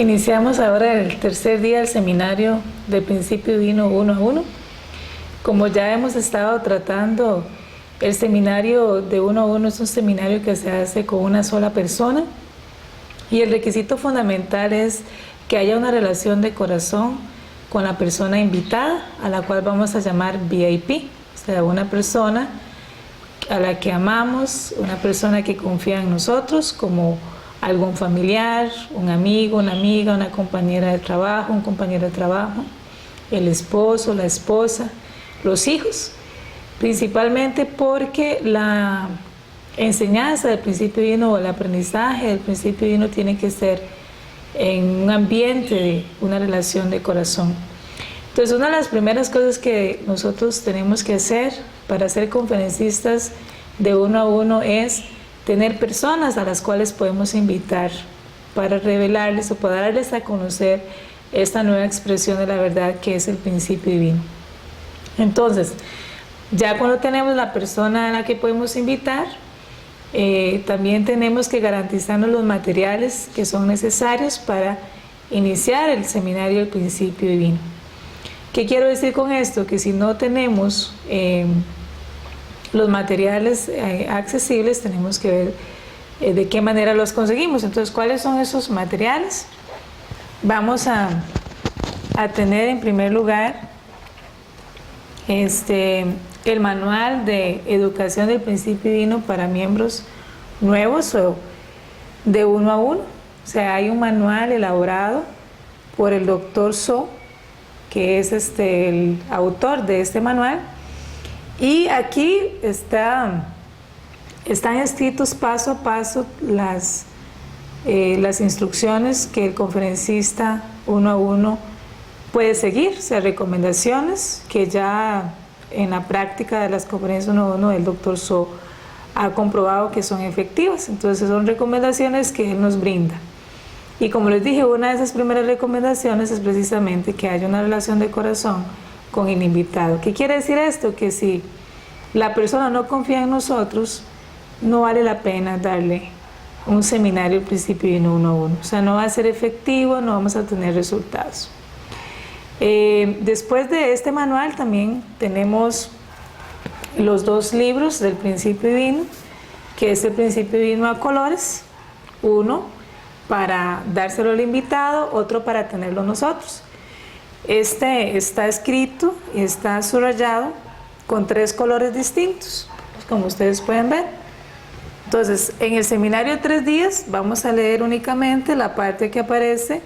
Iniciamos ahora el tercer día del seminario del principio divino 1 a 1. Como ya hemos estado tratando, el seminario de 1 a 1 es un seminario que se hace con una sola persona y el requisito fundamental es que haya una relación de corazón con la persona invitada, a la cual vamos a llamar VIP, o sea, una persona a la que amamos, una persona que confía en nosotros, como algún familiar, un amigo, una amiga, una compañera de trabajo, un compañero de trabajo, el esposo, la esposa, los hijos, principalmente porque la enseñanza del principio divino o el aprendizaje del principio divino tiene que ser en un ambiente de una relación de corazón. Entonces, una de las primeras cosas que nosotros tenemos que hacer para ser conferencistas de 1 a 1 es tener personas a las cuales podemos invitar para revelarles o para darles a conocer esta nueva expresión de la verdad que es el principio divino. Entonces, ya cuando tenemos la persona a la que podemos invitar, también tenemos que garantizarnos los materiales que son necesarios para iniciar el seminario del principio divino. ¿Qué quiero decir con esto? Que si no tenemos los materiales accesibles, tenemos que ver de qué manera los conseguimos. Entonces, ¿cuáles son esos materiales? Vamos a tener en primer lugar el manual de educación del principio divino para miembros nuevos o de 1 a 1. O sea, hay un manual elaborado por el Dr. So, que es el autor de este manual. Y aquí están escritos paso a paso las instrucciones que el conferencista 1 a 1 puede seguir, o sea, recomendaciones que ya en la práctica de las conferencias 1 a 1 el Dr. So ha comprobado que son efectivas. Entonces son recomendaciones que él nos brinda. Y como les dije, una de esas primeras recomendaciones es precisamente que haya una relación de corazón con el invitado. ¿Qué quiere decir esto? Que si la persona no confía en nosotros, no vale la pena darle un seminario al principio divino 1 a 1. O sea, no va a ser efectivo, no vamos a tener resultados. Después de este manual también tenemos los dos libros del principio divino, que es el principio divino a colores, uno para dárselo al invitado, otro para tenerlo nosotros. Este está escrito y está subrayado con 3 colores distintos, como ustedes pueden ver. Entonces, en el seminario de 3 días vamos a leer únicamente la parte que aparece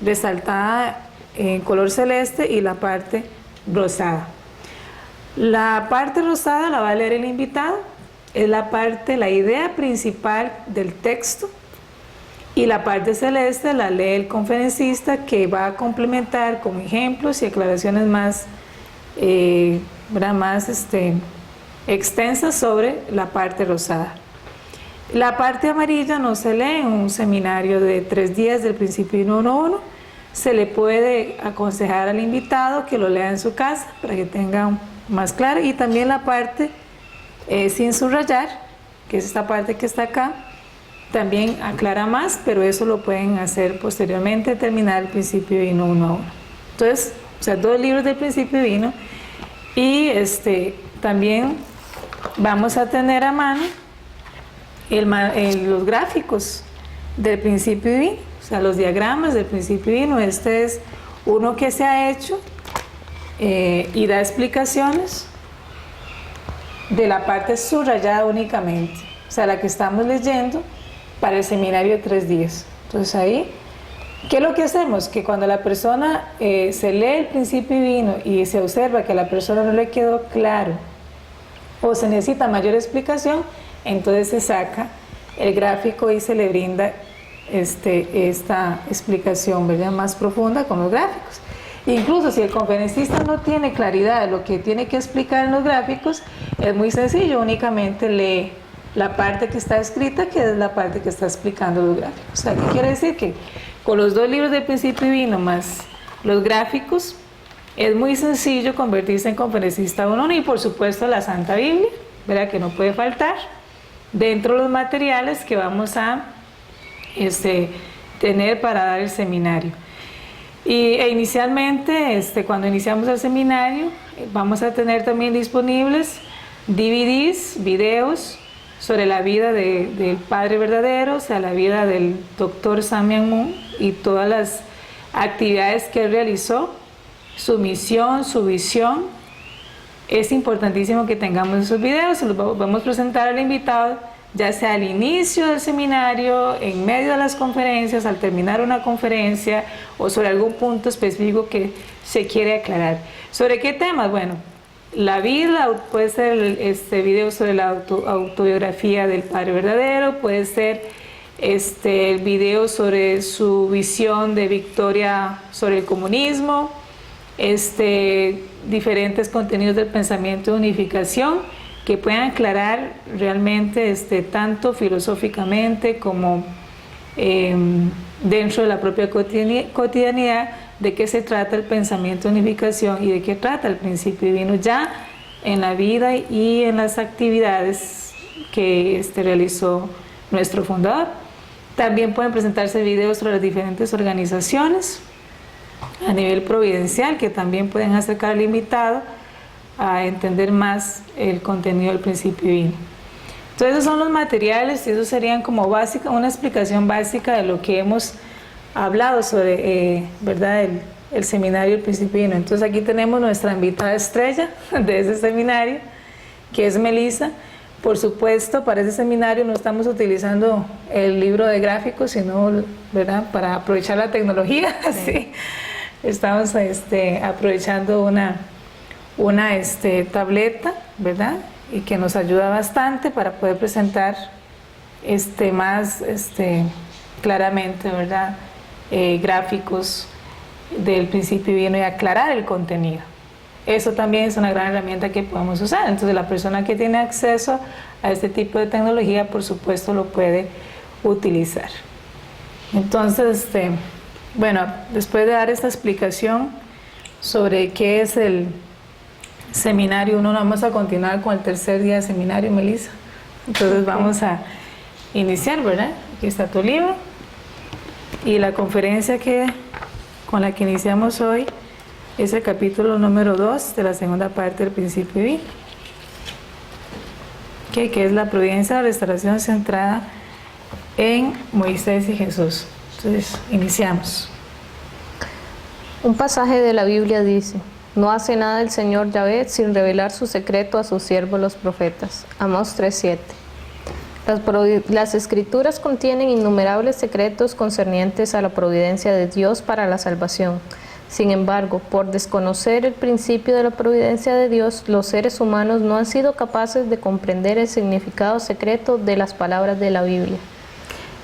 resaltada en color celeste y la parte rosada. La parte rosada la va a leer el invitado, es la idea principal del texto, y la parte celeste la lee el conferencista, que va a complementar con ejemplos y aclaraciones más extensas sobre la parte rosada. La parte amarilla no se lee en un seminario de 3 días del principio divino 1 a 1. Se le puede aconsejar al invitado que lo lea en su casa para que tenga más claro, y también la parte sin subrayar, que es esta parte que está acá, también aclara más, pero eso lo pueden hacer posteriormente, terminar el principio divino 1 a 1. Entonces, o sea, 2 libros del principio divino, y también vamos a tener a mano los gráficos del principio divino, o sea, los diagramas del principio divino. Este es uno que se ha hecho y da explicaciones de la parte subrayada únicamente, o sea, la que estamos leyendo para el seminario de 3 días. Entonces ahí, ¿qué es lo que hacemos? Que cuando la persona se lee el principio divino y se observa que a la persona no le quedó claro o se necesita mayor explicación, entonces se saca el gráfico y se le brinda esta explicación, ¿verdad?, más profunda con los gráficos. Incluso si el conferencista no tiene claridad de lo que tiene que explicar en los gráficos, es muy sencillo, únicamente lee la parte que está escrita, que es la parte que está explicando los gráficos. O sea, ¿qué quiere decir? Que con los 2 libros del principio divino más los gráficos, es muy sencillo convertirse en conferencista 1 a 1, y por supuesto la Santa Biblia, ¿verdad?, que no puede faltar dentro de los materiales que vamos a tener para dar el seminario. E inicialmente, cuando iniciamos el seminario, vamos a tener también disponibles DVDs, videos sobre la vida del Padre verdadero, o sea, la vida del Dr. Samyan Moon y todas las actividades que él realizó, su misión, su visión. Es importantísimo que tengamos esos videos, se los vamos a presentar al invitado, ya sea al inicio del seminario, en medio de las conferencias, al terminar una conferencia o sobre algún punto específico que se quiere aclarar. ¿Sobre qué temas? Bueno, la vida, puede ser video sobre la autobiografía del Padre verdadero, puede ser el video sobre su visión de victoria sobre el comunismo, diferentes contenidos del pensamiento de unificación que puedan aclarar realmente tanto filosóficamente como dentro de la propia cotidianidad de qué se trata el pensamiento de unificación y de qué trata el principio divino ya en la vida y en las actividades que realizó nuestro fundador. También pueden presentarse videos sobre las diferentes organizaciones a nivel providencial que también pueden acercar al invitado a entender más el contenido del principio divino. Entonces esos son los materiales y esos serían como una explicación básica de lo que hemos hablado sobre ¿verdad? El seminario del principio divino. Entonces aquí tenemos nuestra invitada estrella de ese seminario, que es Melissa. Por supuesto, para ese seminario no estamos utilizando el libro de gráficos, sino ¿verdad? Para aprovechar la tecnología. Sí. Sí. Estamos aprovechando una tableta, ¿verdad? Y que nos ayuda bastante para poder presentar más claramente, ¿verdad? Gráficos del principio divino y aclarar el contenido. Eso también es una gran herramienta que podemos usar. Entonces la persona que tiene acceso a este tipo de tecnología, por supuesto, lo puede utilizar. Entonces, bueno, después de dar esta explicación sobre qué es el seminario, vamos a continuar con el tercer día de seminario, Melissa. Entonces vamos a iniciar, ¿verdad? Aquí está tu libro. Y la conferencia con la que iniciamos hoy es el capítulo número 2 de la segunda parte del principio divino, que es la providencia de la restauración centrada en Moisés y Jesús. Entonces, iniciamos. Un pasaje de la Biblia dice: no hace nada el Señor Yahvé sin revelar su secreto a sus siervos los profetas. Amós 3:7. Las escrituras contienen innumerables secretos concernientes a la providencia de Dios para la salvación. Sin embargo, por desconocer el principio de la providencia de Dios, los seres humanos no han sido capaces de comprender el significado secreto de las palabras de la Biblia.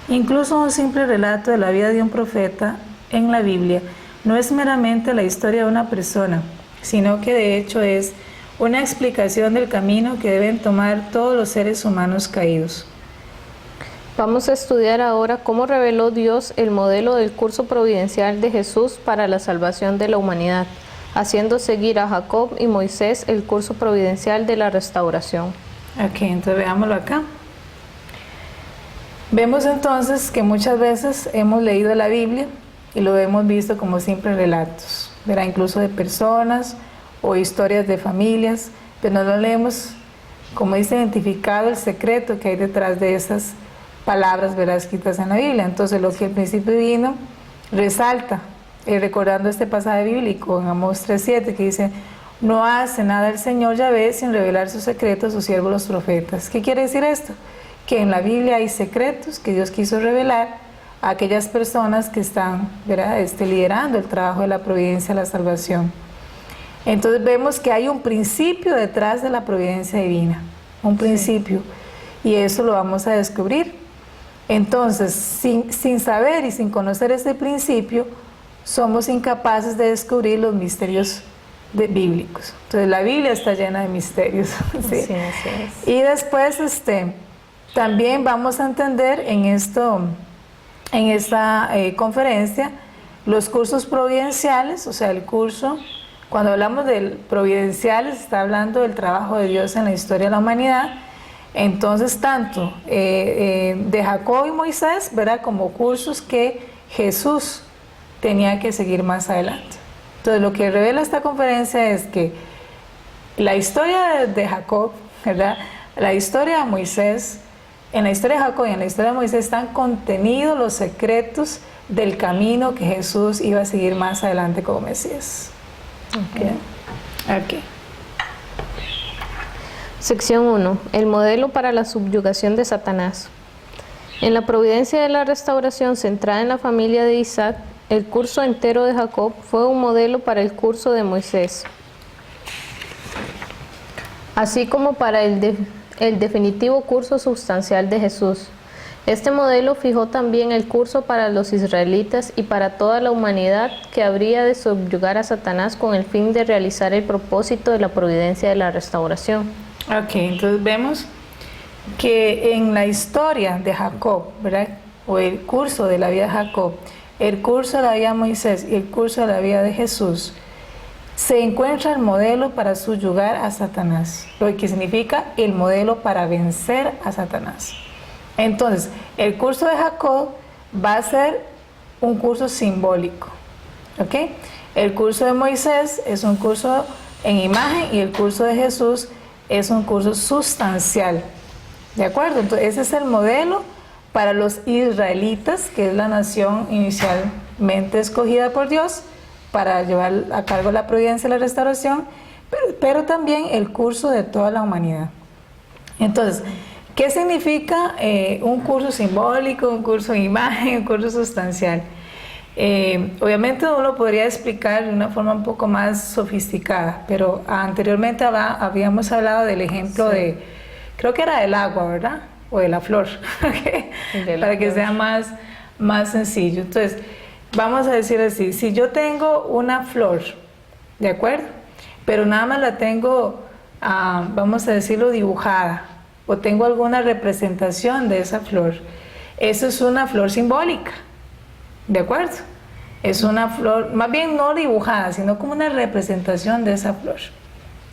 Incluso un simple relato de la vida de un profeta en la Biblia no es meramente la historia de una persona, sino que de hecho es una explicación del camino que deben tomar todos los seres humanos caídos. Vamos a estudiar ahora cómo reveló Dios el modelo del curso providencial de Jesús para la salvación de la humanidad, haciendo seguir a Jacob y Moisés el curso providencial de la restauración. Ok, entonces veámoslo acá. Vemos entonces que muchas veces hemos leído la Biblia y lo hemos visto como simples relatos, ¿verdad? Incluso de personas o historias de familias, pero no lo leemos como dice identificado el secreto que hay detrás de esas palabras, ¿verdad? Escritas en la Biblia. Entonces lo que el principio divino resalta, recordando este pasaje bíblico en Amós 3:7 que dice: no hace nada el Señor Yahvé sin revelar sus secretos a sus siervos los profetas. ¿Qué quiere decir esto? Que en la Biblia hay secretos que Dios quiso revelar a aquellas personas que están, ¿verdad? Liderando el trabajo de la providencia de la salvación. Entonces vemos que hay un principio detrás de la providencia divina, un principio, y eso lo vamos a descubrir. Entonces, sin saber y sin conocer este principio, somos incapaces de descubrir los misterios bíblicos. Entonces la Biblia está llena de misterios. ¿Sí? Sí, así es. Y después también vamos a entender en esta conferencia los cursos providenciales, o sea, el curso, cuando hablamos del providenciales, está hablando del trabajo de Dios en la historia de la humanidad. Entonces, tanto de Jacob y Moisés, ¿verdad? Como cursos que Jesús tenía que seguir más adelante. Entonces lo que revela esta conferencia es que la historia de Jacob, ¿verdad? La historia de Moisés, en la historia de Jacob y en la historia de Moisés están contenidos los secretos del camino que Jesús iba a seguir más adelante como Mesías. Okay. Sección 1. El modelo para la subyugación de Satanás. En la providencia de la restauración centrada en la familia de Isaac, el curso entero de Jacob fue un modelo para el curso de Moisés, así como para el definitivo curso sustancial de Jesús. Este modelo fijó también el curso para los israelitas y para toda la humanidad que habría de subyugar a Satanás con el fin de realizar el propósito de la providencia de la restauración. Ok, entonces vemos que en la historia de Jacob, ¿verdad? O el curso de la vida de Jacob, el curso de la vida de Moisés y el curso de la vida de Jesús, se encuentra el modelo para subyugar a Satanás, lo que significa el modelo para vencer a Satanás. Entonces, el curso de Jacob va a ser un curso simbólico, ¿ok? El curso de Moisés es un curso en imagen y el curso de Jesús es un curso sustancial, ¿de acuerdo? Entonces, ese es el modelo para los israelitas, que es la nación inicialmente escogida por Dios para llevar a cargo la providencia y la restauración, pero también el curso de toda la humanidad. Entonces, ¿qué significa un curso simbólico, un curso en imagen, un curso sustancial? Obviamente uno lo podría explicar de una forma un poco más sofisticada, pero anteriormente habíamos hablado del ejemplo de, creo que era del agua, ¿verdad? O de la flor, para que sea más sencillo. Entonces, vamos a decir así, si yo tengo una flor, ¿de acuerdo? Pero nada más la tengo, vamos a decirlo, dibujada, o tengo alguna representación de esa flor, eso es una flor simbólica, ¿de acuerdo? Es una flor, más bien no dibujada, sino como una representación de esa flor,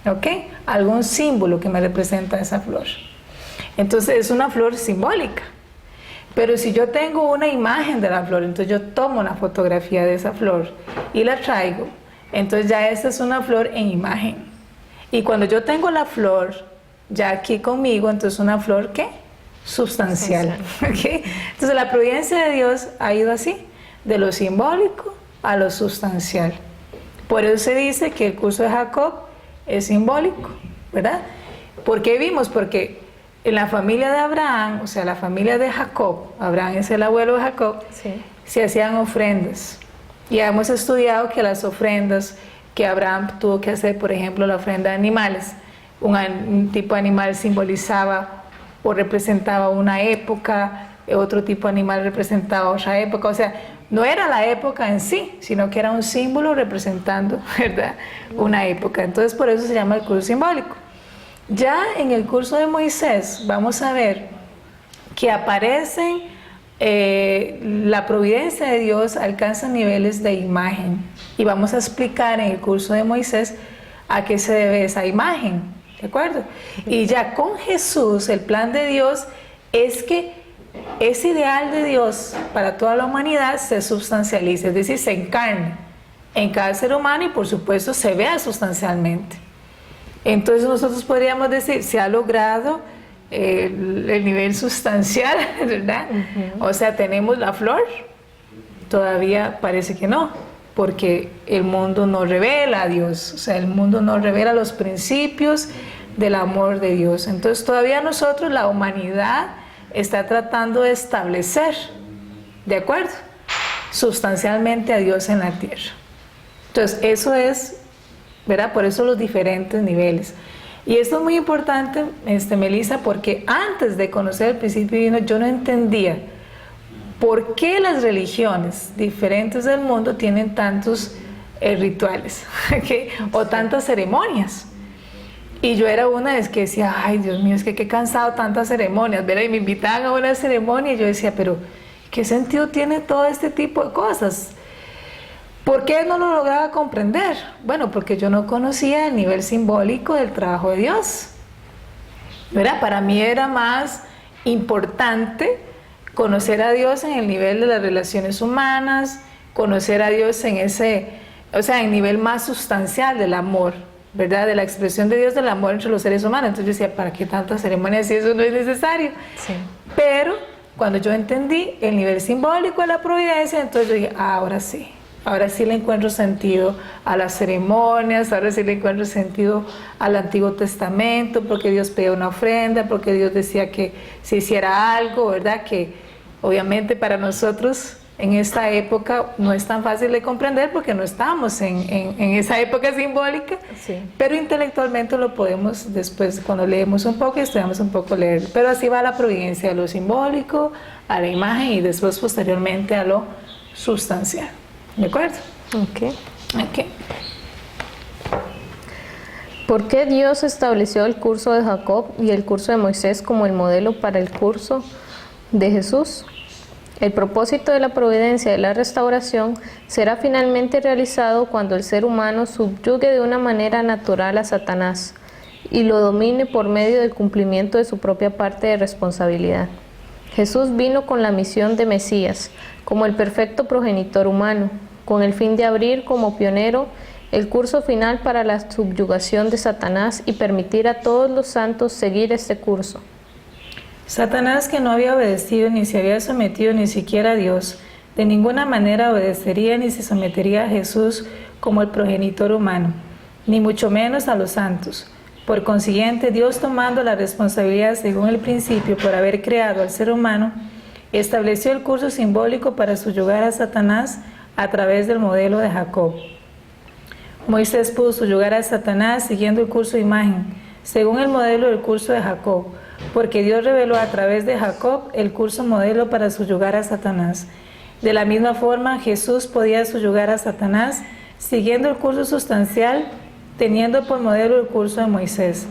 ¿ok? Algún símbolo que me representa esa flor. Entonces es una flor simbólica. Pero si yo tengo una imagen de la flor, entonces yo tomo una fotografía de esa flor y la traigo, entonces ya esta es una flor en imagen. Y cuando yo tengo la flor ya aquí conmigo, entonces una flor, ¿qué? Sustancial. ¿Okay? Entonces la providencia de Dios ha ido así, de lo simbólico a lo sustancial. Por eso se dice que el curso de Jacob es simbólico, ¿verdad? ¿Por qué vimos? Porque en la familia de Abraham, o sea, la familia de Jacob, Abraham es el abuelo de Jacob, Sí. se hacían ofrendas. Y hemos estudiado que las ofrendas que Abraham tuvo que hacer, por ejemplo, la ofrenda de animales, un tipo de animal simbolizaba o representaba una época, otro tipo de animal representaba otra época, o sea, no era la época en sí, sino que era un símbolo representando, ¿verdad?, una época. Entonces, por eso se llama el curso simbólico. Ya en el curso de Moisés vamos a ver que aparecen, la providencia de Dios alcanza niveles de imagen, y vamos a explicar en el curso de Moisés a qué se debe esa imagen, ¿de acuerdo? Y ya con Jesús el plan de Dios es que ese ideal de Dios para toda la humanidad se sustancialice, es decir, se encarne en cada ser humano y por supuesto se vea sustancialmente. Entonces nosotros podríamos decir, se ha logrado el nivel sustancial, ¿verdad? O sea, tenemos la flor, todavía parece que no, porque el mundo no revela a Dios, o sea, el mundo no revela los principios del amor de Dios. Entonces todavía nosotros, la humanidad, está tratando de establecer, ¿de acuerdo?, sustancialmente a Dios en la tierra. Entonces eso es, ¿verdad? Por eso los diferentes niveles. Y esto es muy importante, Melissa, porque antes de conocer el principio divino yo no entendía por qué las religiones diferentes del mundo tienen tantos rituales, ¿okay?, o tantas ceremonias. Y yo era una de las que decía, ay Dios mío, es que qué cansado tantas ceremonias, ¿verdad? Y me invitaban a una ceremonia y yo decía, pero ¿qué sentido tiene todo este tipo de cosas? ¿Por qué no lo lograba comprender? Bueno, porque yo no conocía el nivel simbólico del trabajo de Dios, ¿verdad? Para mí era más importante conocer a Dios en el nivel de las relaciones humanas, conocer a Dios en ese, o sea, en nivel más sustancial del amor, ¿verdad? De la expresión de Dios del amor entre los seres humanos. Entonces yo decía, ¿para qué tantas ceremonias si eso no es necesario? Sí. Pero cuando yo entendí el nivel simbólico de la providencia, entonces yo dije, ahora sí. Ahora sí le encuentro sentido a las ceremonias, ahora sí le encuentro sentido al Antiguo Testamento, porque Dios pedía una ofrenda, porque Dios decía que se hiciera algo, ¿verdad? Que obviamente para nosotros en esta época no es tan fácil de comprender porque no estamos en esa época simbólica, Sí. pero intelectualmente lo podemos después, cuando leemos un poco y estudiamos un poco, leer. Pero así va la providencia, a lo simbólico, a la imagen y después posteriormente a lo sustancial. ¿De acuerdo? Ok. Ok. ¿Por qué Dios estableció el curso de Jacob y el curso de Moisés como el modelo para el curso de Jesús? El propósito de la providencia de la restauración será finalmente realizado cuando el ser humano subyugue de una manera natural a Satanás y lo domine por medio del cumplimiento de su propia parte de responsabilidad. Jesús vino con la misión de Mesías, como el perfecto progenitor humano, con el fin de abrir como pionero el curso final para la subyugación de Satanás y permitir a todos los santos seguir este curso. Satanás, que no había obedecido ni se había sometido ni siquiera a Dios, de ninguna manera obedecería ni se sometería a Jesús como el progenitor humano, ni mucho menos a los santos. Por consiguiente, Dios, tomando la responsabilidad según el principio por haber creado al ser humano, estableció el curso simbólico para subyugar a Satanás a través del modelo de Jacob. Moisés pudo subyugar a Satanás siguiendo el curso de imagen, según el modelo del curso de Jacob, porque Dios reveló a través de Jacob el curso modelo para subyugar a Satanás. De la misma forma, Jesús podía subyugar a Satanás siguiendo el curso sustancial, teniendo por modelo el curso de Moisés,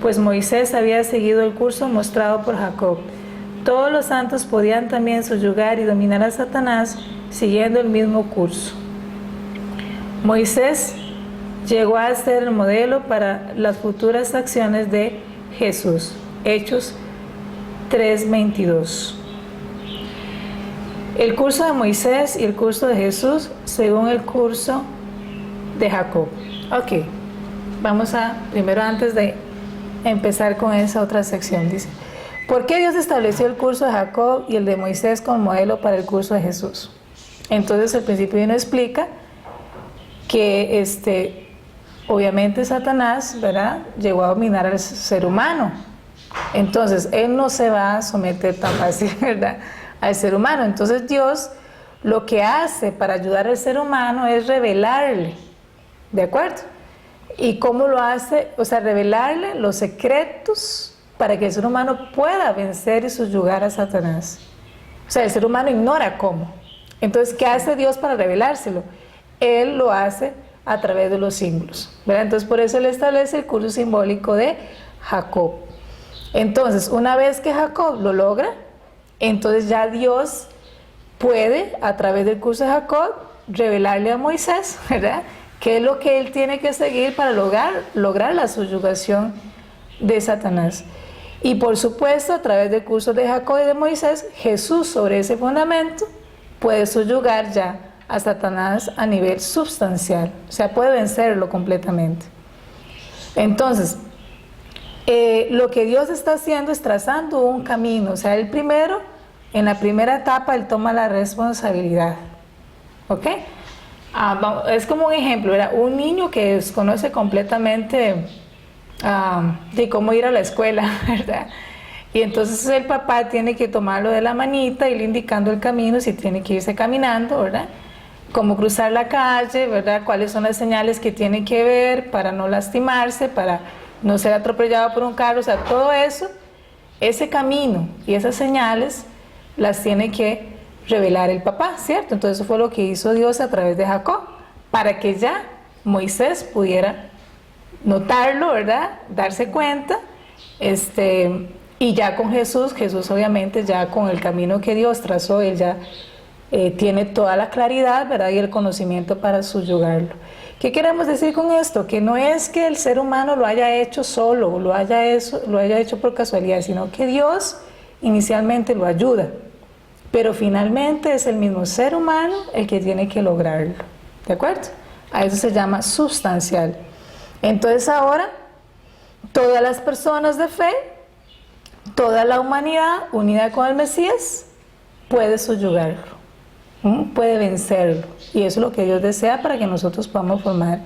pues Moisés había seguido el curso mostrado por Jacob. Todos los santos podían también subyugar y dominar a Satanás siguiendo el mismo curso. Moisés llegó a ser el modelo para las futuras acciones de Jesús. Hechos 3:22. El curso de Moisés y el curso de Jesús según el curso de Jacob. Ok, vamos a, primero antes de empezar con esa otra sección, dice, ¿por qué Dios estableció el curso de Jacob y el de Moisés como modelo para el curso de Jesús? Entonces el principio nos explica que obviamente Satanás, ¿verdad?, llegó a dominar al ser humano. Entonces él no se va a someter tan fácil, ¿verdad?, al ser humano. Entonces Dios lo que hace para ayudar al ser humano es revelarle, ¿de acuerdo? ¿Y cómo lo hace? O sea, revelarle los secretos para que el ser humano pueda vencer y subyugar a Satanás. O sea, el ser humano ignora cómo. Entonces, ¿qué hace Dios para revelárselo? Él lo hace a través de los símbolos, ¿verdad? Entonces, por eso Él establece el curso simbólico de Jacob. Entonces, una vez que Jacob lo logra, entonces ya Dios puede, a través del curso de Jacob, revelarle a Moisés, ¿verdad?, qué es lo que él tiene que seguir para lograr la subyugación de Satanás. Y por supuesto, a través del curso de Jacob y de Moisés, Jesús, sobre ese fundamento, puede subyugar ya a Satanás a nivel sustancial, o sea, puede vencerlo completamente. Entonces, lo que Dios está haciendo es trazando un camino. O sea, él primero, en la primera etapa, él toma la responsabilidad, ¿ok? Es como un ejemplo, era un niño que desconoce completamente de cómo ir a la escuela, ¿verdad? Y entonces el papá tiene que tomarlo de la manita, irle indicando el camino, si tiene que irse caminando, ¿verdad?, cómo cruzar la calle, ¿verdad?, cuáles son las señales que tiene que ver para no lastimarse, para no ser atropellado por un carro. O sea, todo eso, ese camino y esas señales las tiene que revelar el papá, ¿cierto? Entonces eso fue lo que hizo Dios a través de Jacob, para que ya Moisés pudiera notarlo, ¿verdad?, darse cuenta, y ya con Jesús obviamente ya con el camino que Dios trazó, él ya tiene toda la claridad, ¿verdad?, y el conocimiento para subyugarlo. ¿Qué queremos decir con esto? Que no es que el ser humano lo haya hecho solo, lo haya hecho por casualidad, sino que Dios inicialmente lo ayuda. pero finalmente es el mismo ser humano el que tiene que lograrlo, ¿de acuerdo? A eso se llama sustancial. Entonces ahora, todas las personas de fe, toda la humanidad unida con el Mesías, puede subyugarlo, puede vencerlo. Y eso es lo que Dios desea para que nosotros podamos formar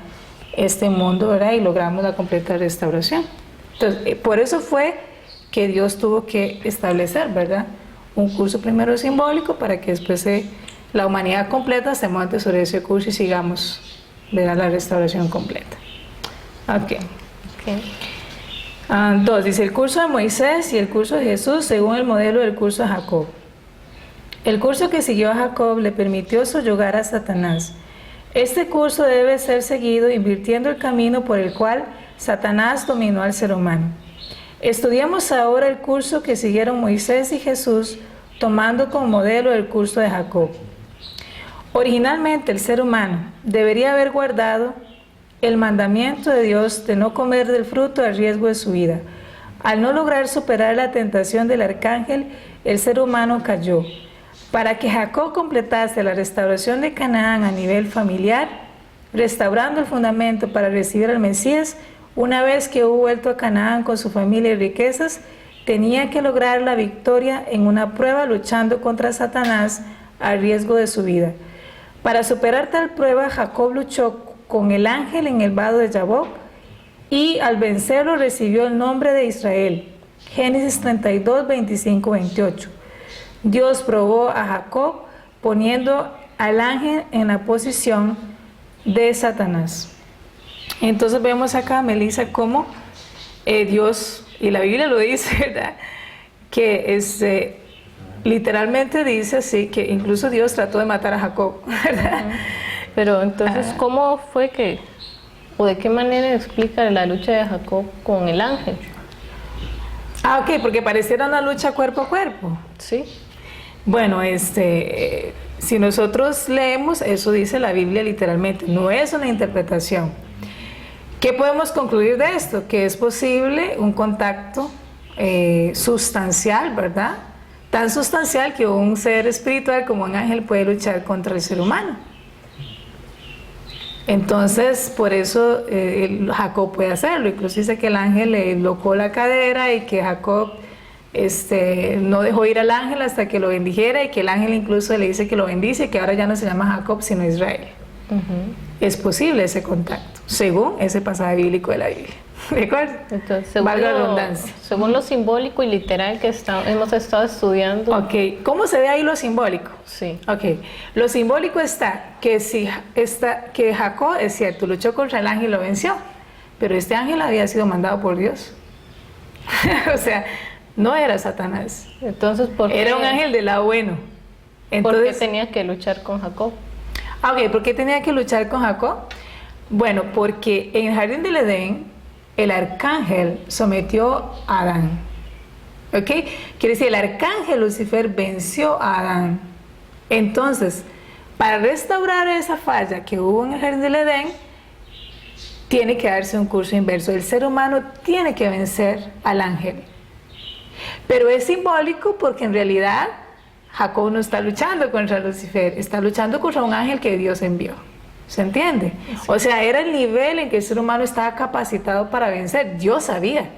este mundo, ¿verdad? Y logramos la completa restauración. Entonces, por eso fue que Dios tuvo que establecer, ¿verdad?, un curso primero simbólico para que después la humanidad completa se monte sobre ese curso y sigamos, ¿verdad?, la restauración completa. Ok. Dos, dice el curso de Moisés y el curso de Jesús según el modelo del curso de Jacob. El curso que siguió a Jacob le permitió subyugar a Satanás. Este curso debe ser seguido invirtiendo el camino por el cual Satanás dominó al ser humano. Estudiamos ahora el curso que siguieron Moisés y Jesús, tomando como modelo el curso de Jacob. Originalmente el ser humano debería haber guardado el mandamiento de Dios de no comer del fruto a riesgo de su vida. Al no lograr superar la tentación del arcángel, el ser humano cayó. Para que Jacob completase la restauración de Canaán a nivel familiar, restaurando el fundamento para recibir al Mesías, una vez que hubo vuelto a Canaán con su familia y riquezas, tenía que lograr la victoria en una prueba luchando contra Satanás a riesgo de su vida. Para superar tal prueba, Jacob luchó con el ángel en el vado de Jaboc y al vencerlo recibió el nombre de Israel. Génesis 32, 25, 28. Dios probó a Jacob poniendo al ángel en la posición de Satanás. Entonces vemos acá, Melissa, cómo Dios, y la Biblia lo dice, ¿verdad?, que literalmente dice así, que incluso Dios trató de matar a Jacob, ¿verdad? Pero entonces, ¿cómo fue que, o de qué manera explica la lucha de Jacob con el ángel? Ok, porque pareciera una lucha cuerpo a cuerpo. Sí. Bueno, si nosotros leemos, eso dice la Biblia literalmente, no es una interpretación. ¿Qué podemos concluir de esto? Que es posible un contacto sustancial, ¿verdad? Tan sustancial que un ser espiritual como un ángel puede luchar contra el ser humano. Entonces, por eso Jacob puede hacerlo. Incluso dice que el ángel le locó la cadera y que Jacob no dejó ir al ángel hasta que lo bendijera, y que el ángel incluso le dice que lo bendice y que ahora ya no se llama Jacob sino Israel. Es posible ese contacto, según ese pasaje bíblico de la Biblia. ¿De acuerdo? Entonces, según lo simbólico y literal que hemos estado estudiando. Ok, ¿cómo se ve ahí lo simbólico? Sí. Ok, lo simbólico que que Jacob, es cierto, luchó contra el ángel y lo venció, pero este ángel había sido mandado por Dios. O sea, no era Satanás. Entonces, ¿por qué? Era un ángel del lado bueno. Entonces, ¿por qué tenía que luchar con Jacob? Ok, ¿por qué tenía que luchar con Jacob? Bueno, porque en el jardín del Edén, el arcángel sometió a Adán. ¿Ok? Quiere decir, el arcángel Lucifer venció a Adán. Entonces, para restaurar esa falla que hubo en el jardín del Edén, tiene que darse un curso inverso. El ser humano tiene que vencer al ángel. Pero es simbólico porque en realidad Jacob no está luchando contra Lucifer, está luchando contra un ángel que Dios envió. ¿Se entiende? Sí. O sea, era el nivel en que el ser humano estaba capacitado para vencer. Dios sabía.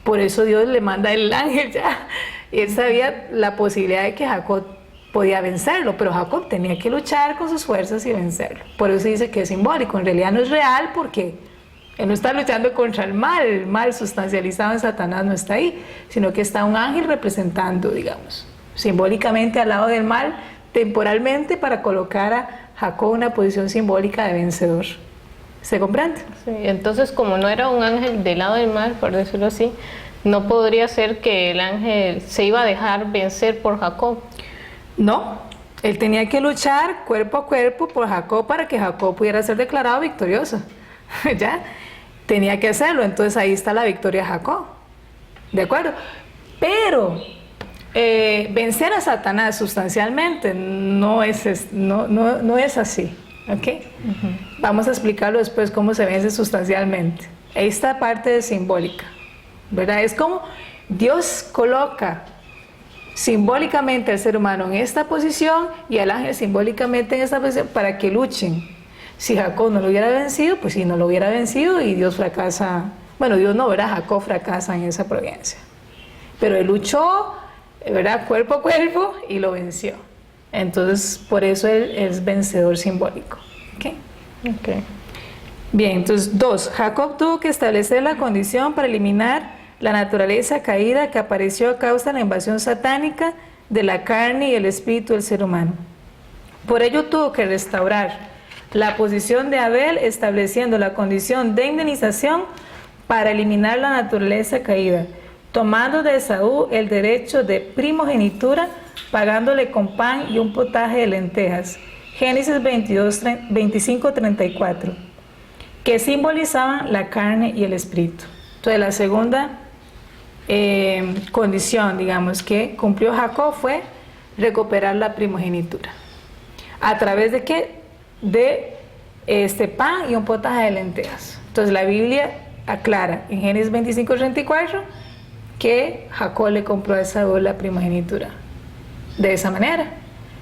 Por eso Dios le manda el ángel ya. Y él sabía la posibilidad de que Jacob podía vencerlo, pero Jacob tenía que luchar con sus fuerzas y vencerlo. Por eso dice que es simbólico. En realidad no es real porque él no está luchando contra el mal sustancializado en Satanás no está ahí, sino que está un ángel representando, digamos, simbólicamente al lado del mal, temporalmente, para colocar a Jacob en una posición simbólica de vencedor. ¿Se comprende? Sí, entonces como no era un ángel del lado del mal, por decirlo así, no podría ser que el ángel se iba a dejar vencer por Jacob. No, él tenía que luchar cuerpo a cuerpo por Jacob para que Jacob pudiera ser declarado victorioso. ¿Ya? Tenía que hacerlo, entonces ahí está la victoria de Jacob. ¿De acuerdo? Pero vencer a Satanás sustancialmente no es así. ¿Ok? Vamos a explicarlo después cómo se vence sustancialmente. Esta parte es simbólica, ¿verdad? Es como Dios coloca simbólicamente al ser humano en esta posición y al ángel simbólicamente en esta posición para que luchen. Si Jacob no lo hubiera vencido, pues si no lo hubiera vencido y Dios fracasa, bueno, Dios no, ¿verdad? Jacob fracasa en esa providencia. Pero él luchó, ¿verdad? Cuerpo a cuerpo y lo venció. Entonces, por eso él es vencedor simbólico. ¿Okay? Okay. Bien, entonces 2. Jacob tuvo que establecer la condición para eliminar la naturaleza caída que apareció a causa de la invasión satánica de la carne y el espíritu del ser humano. Por ello tuvo que restaurar la posición de Abel, estableciendo la condición de indemnización para eliminar la naturaleza caída, tomando de Esaú el derecho de primogenitura, pagándole con pan y un potaje de lentejas. Génesis 25:34, que simbolizaban la carne y el espíritu. Entonces la segunda condición, digamos, que cumplió Jacob fue recuperar la primogenitura. ¿A través de qué? De pan y un potaje de lentejas. Entonces la Biblia aclara en Génesis 25:34 que Jacob le compró a Esaú la primogenitura. De esa manera.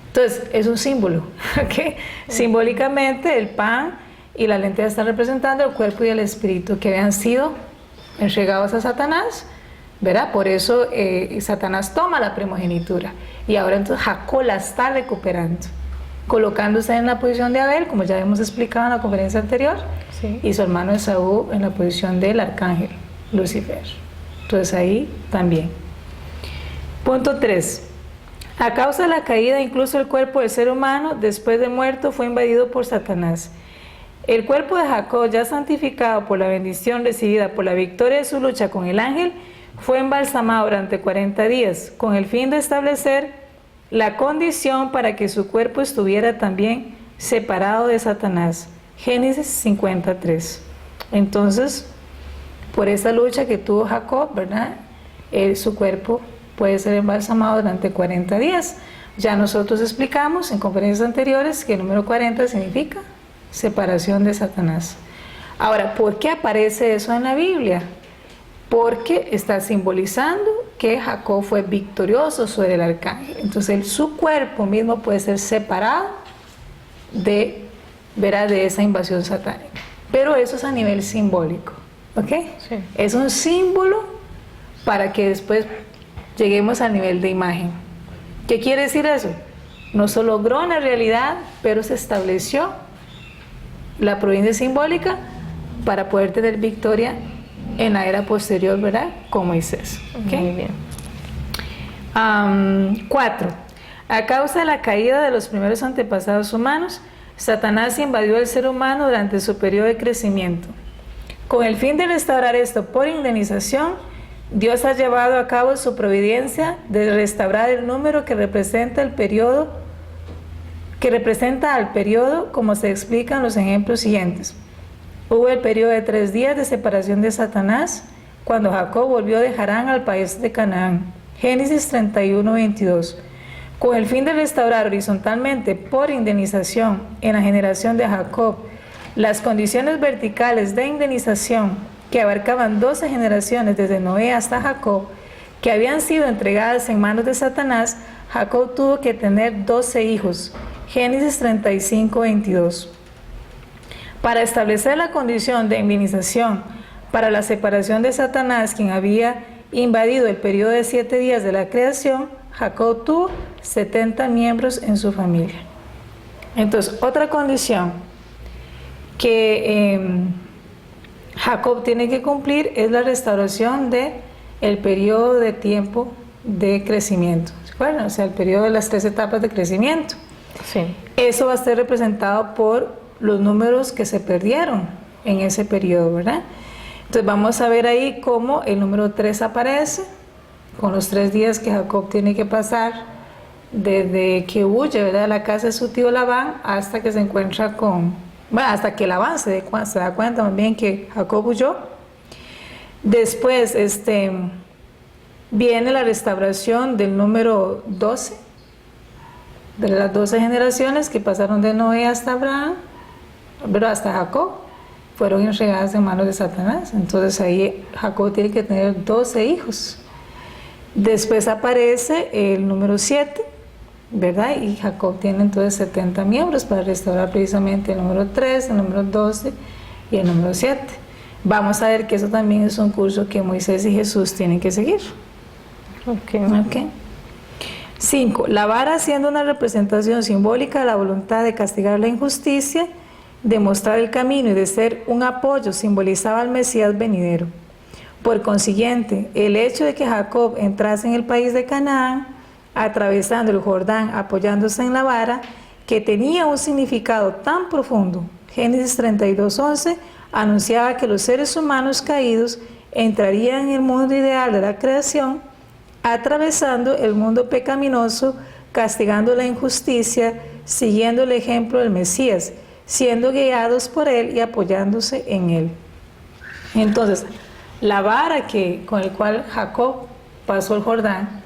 Entonces es un símbolo, ¿ok? Simbólicamente el pan y la lenteja están representando el cuerpo y el espíritu que habían sido entregados a Satanás, ¿verdad? Por eso Satanás toma la primogenitura y ahora entonces Jacob la está recuperando, colocándose en la posición de Abel, como ya hemos explicado en la conferencia anterior, Sí. y su hermano Esaú en la posición del arcángel Lucifer. Entonces ahí también. Punto 3. A causa de la caída, incluso el cuerpo del ser humano, después de muerto, fue invadido por Satanás. El cuerpo de Jacob, ya santificado por la bendición recibida por la victoria de su lucha con el ángel, fue embalsamado durante 40 días, con el fin de establecer la condición para que su cuerpo estuviera también separado de Satanás. Génesis 53. Entonces, por esa lucha que tuvo Jacob, ¿verdad? Su cuerpo puede ser embalsamado durante 40 días. Ya nosotros explicamos en conferencias anteriores que el número 40 significa separación de Satanás. Ahora, ¿por qué aparece eso en la Biblia? Porque está simbolizando que Jacob fue victorioso sobre el arcángel. Entonces, su cuerpo mismo puede ser separado de esa invasión satánica. Pero eso es a nivel simbólico, ¿ok? Sí. Es un símbolo para que después lleguemos al nivel de imagen. ¿Qué quiere decir eso? No se logró en la realidad, pero se estableció la providencia simbólica para poder tener victoria en la era posterior, ¿verdad? Con Moisés. ¿Okay? Muy bien. 4. A causa de la caída de los primeros antepasados humanos, Satanás invadió al ser humano durante su periodo de crecimiento. Con el fin de restaurar esto por indemnización, Dios ha llevado a cabo su providencia de restaurar el número que representa al periodo, como se explica en los ejemplos siguientes. Hubo el periodo de 3 días de separación de Satanás, cuando Jacob volvió de Harán al país de Canaán. Génesis 31:22. Con el fin de restaurar horizontalmente por indemnización en la generación de Jacob las condiciones verticales de indemnización que abarcaban 12 generaciones desde Noé hasta Jacob, que habían sido entregadas en manos de Satanás, Jacob tuvo que tener 12 hijos. Génesis 35:22. Para establecer la condición de indemnización para la separación de Satanás, quien había invadido el periodo de 7 días de la creación, Jacob tuvo 70 miembros en su familia. Entonces, otra condición que Jacob tiene que cumplir es la restauración del periodo de tiempo de crecimiento. ¿Se acuerdan? O sea, el periodo de las 3 etapas de crecimiento. Sí. Eso va a estar representado por los números que se perdieron en ese periodo, ¿verdad? Entonces vamos a ver ahí cómo el número 3 aparece, con los 3 días que Jacob tiene que pasar desde que huye, ¿verdad?, de la casa de su tío Labán hasta que se encuentra hasta que Labán se da cuenta más bien que Jacob huyó. Después viene la restauración del número 12, de las 12 generaciones que pasaron de Noé hasta Abraham, pero hasta Jacob, fueron entregadas en manos de Satanás. Entonces ahí Jacob tiene que tener 12 hijos. Después aparece el número 7, ¿verdad? Y Jacob tiene entonces 70 miembros para restaurar precisamente el número 3, el número 12 y el número 7. Vamos a ver que eso también es un curso que Moisés y Jesús tienen que seguir. Ok. 5. La vara siendo una representación simbólica de la voluntad de castigar la injusticia, de mostrar el camino y de ser un apoyo, simbolizaba al Mesías venidero. Por consiguiente, el hecho de que Jacob entrase en el país de Canaán, atravesando el Jordán, apoyándose en la vara, que tenía un significado tan profundo, Génesis 32:11, anunciaba que los seres humanos caídos entrarían en el mundo ideal de la creación, atravesando el mundo pecaminoso, castigando la injusticia, siguiendo el ejemplo del Mesías, siendo guiados por él y apoyándose en él. Entonces, la vara con el cual Jacob pasó el Jordán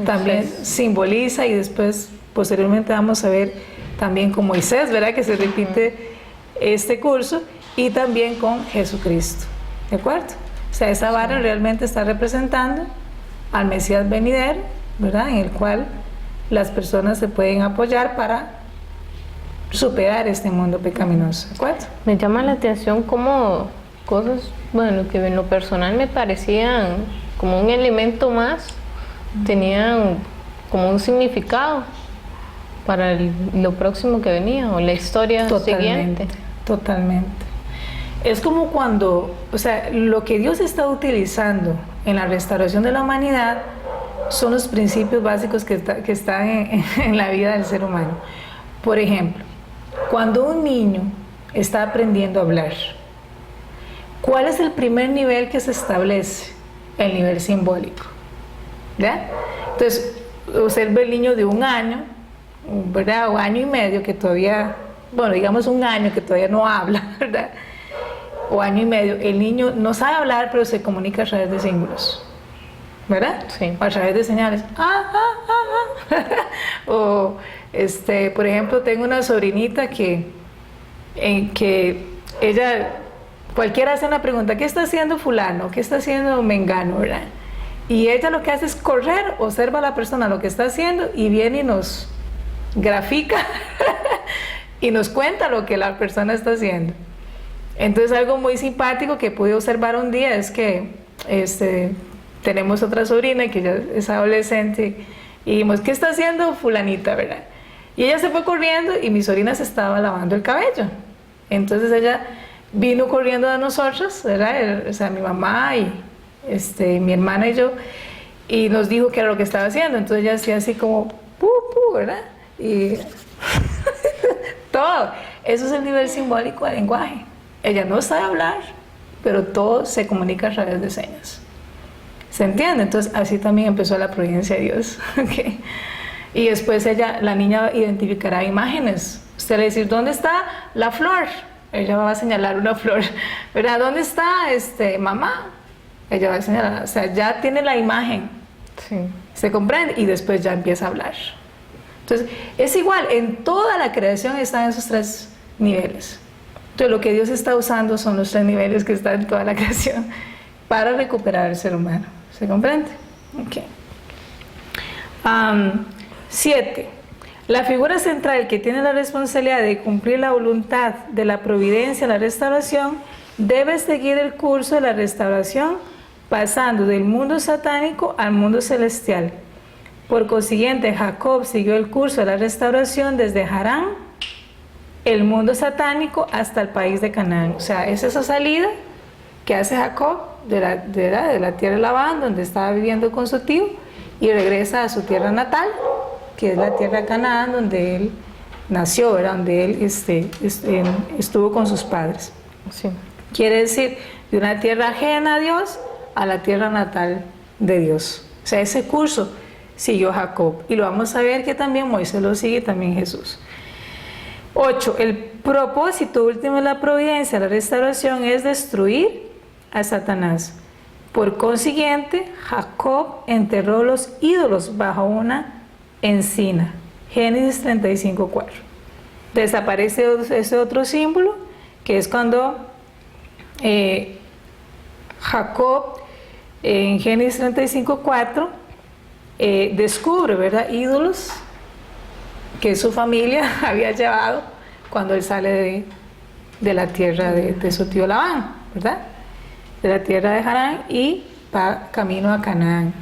también simboliza, y después posteriormente vamos a ver también con Moisés, ¿verdad? Que se repite este curso, y también con Jesucristo, ¿de acuerdo? O sea, esa vara realmente está representando al Mesías venidero, ¿verdad? En el cual las personas se pueden apoyar para superar este mundo pecaminoso, ¿de acuerdo? Me llama la atención como cosas, bueno, que en lo personal me parecían como un elemento más, tenían como un significado para lo próximo que venía o la historia siguiente. Totalmente. Es como cuando, o sea, lo que Dios está utilizando en la restauración de la humanidad son los principios básicos que están en la vida del ser humano. Por ejemplo, cuando un niño está aprendiendo a hablar, ¿cuál es el primer nivel que se establece? El nivel simbólico, ¿ya? Entonces, observa el niño de 1 año, ¿verdad? O 1 año y medio, que todavía, bueno, digamos 1 año que todavía no habla, ¿verdad? O 1 año y medio, el niño no sabe hablar, pero se comunica a través de símbolos, ¿verdad? Sí. O a través de señales. O, por ejemplo, tengo una sobrinita que ella, cualquiera hace una pregunta, ¿qué está haciendo fulano? ¿Qué está haciendo mengano? ¿Verdad? Y ella lo que hace es correr, observa a la persona lo que está haciendo y viene y nos grafica y nos cuenta lo que la persona está haciendo. Entonces, algo muy simpático que pude observar un día es que tenemos otra sobrina que ya es adolescente y dijimos, ¿qué está haciendo fulanita, verdad? Y ella se fue corriendo y mi sobrina se estaba lavando el cabello. Entonces ella vino corriendo a nosotros, ¿verdad? O sea, mi mamá y mi hermana y yo, y nos dijo qué era lo que estaba haciendo. Entonces ella hacía así como, pu, pu, ¿verdad? Y todo. Eso es el nivel simbólico del lenguaje. Ella no sabe hablar, pero todo se comunica a través de señas. ¿Se entiende? Entonces así también empezó la providencia de Dios. ¿Okay? Y después la niña identificará imágenes. Usted le va a decir, ¿dónde está la flor? Ella va a señalar una flor. ¿Verdad? ¿Dónde está mamá? Ella va a señalar, o sea, ya tiene la imagen. Sí. ¿Se comprende? Y después ya empieza a hablar. Entonces, es igual, en toda la creación están esos 3 niveles. Entonces, lo que Dios está usando son los 3 niveles que están en toda la creación para recuperar al ser humano. ¿Se comprende? Ok. 7. La figura central que tiene la responsabilidad de cumplir la voluntad de la providencia en la restauración debe seguir el curso de la restauración pasando del mundo satánico al mundo celestial. Por consiguiente, Jacob siguió el curso de la restauración desde Harán, el mundo satánico, hasta el país de Canaán. O sea, es esa salida que hace Jacob de la tierra de Labán, donde estaba viviendo con su tío, y regresa a su tierra natal, que es la tierra de Canaán, donde él nació, ¿verdad? Donde él estuvo con sus padres. Sí. Quiere decir, de una tierra ajena a Dios a la tierra natal de Dios. O sea, ese curso siguió Jacob. Y lo vamos a ver que también Moisés lo sigue, también Jesús. 8. El propósito último de la providencia, la restauración, es destruir a Satanás. Por consiguiente, Jacob enterró los ídolos bajo una encina. Génesis 35:4. Desaparece ese otro símbolo, que es cuando Jacob, en Génesis 35:4, descubre, ¿verdad?, ídolos que su familia había llevado cuando él sale de la tierra de su tío Labán, ¿verdad?, de la tierra de Harán, y va camino a Canaán.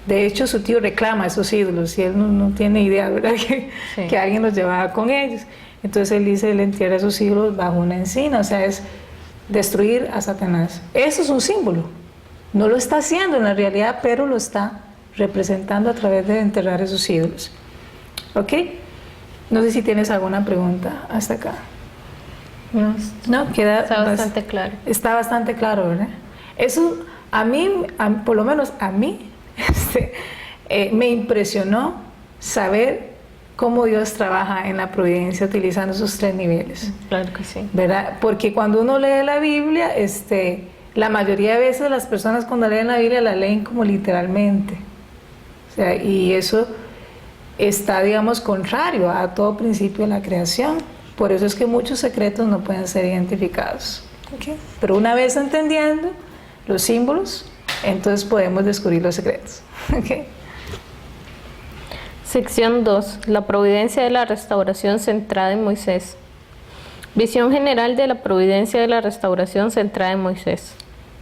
De hecho, su tío reclama esos ídolos y él no tiene idea, ¿verdad?, que alguien los llevaba con ellos. Entonces él dice, él entierra esos ídolos bajo una encina, o sea, es destruir a Satanás. Eso es un símbolo. No lo está haciendo en la realidad, pero lo está representando a través de enterrar esos ídolos. ¿Ok? No sé si tienes alguna pregunta hasta acá. No, queda está bastante claro. Está bastante claro, ¿verdad? Eso a mí, por lo menos a mí, me impresionó saber cómo Dios trabaja en la providencia utilizando esos 3 niveles. Claro que sí. ¿Verdad? Porque cuando uno lee la Biblia, la mayoría de veces las personas cuando leen la Biblia la leen como literalmente. O sea, y eso está, digamos, contrario a todo principio de la creación. Por eso es que muchos secretos no pueden ser identificados. ¿Okay? Pero una vez entendiendo los símbolos, entonces podemos descubrir los secretos. ¿Okay? Sección 2. La providencia de la restauración centrada en Moisés. Visión general de la providencia de la restauración centrada en Moisés.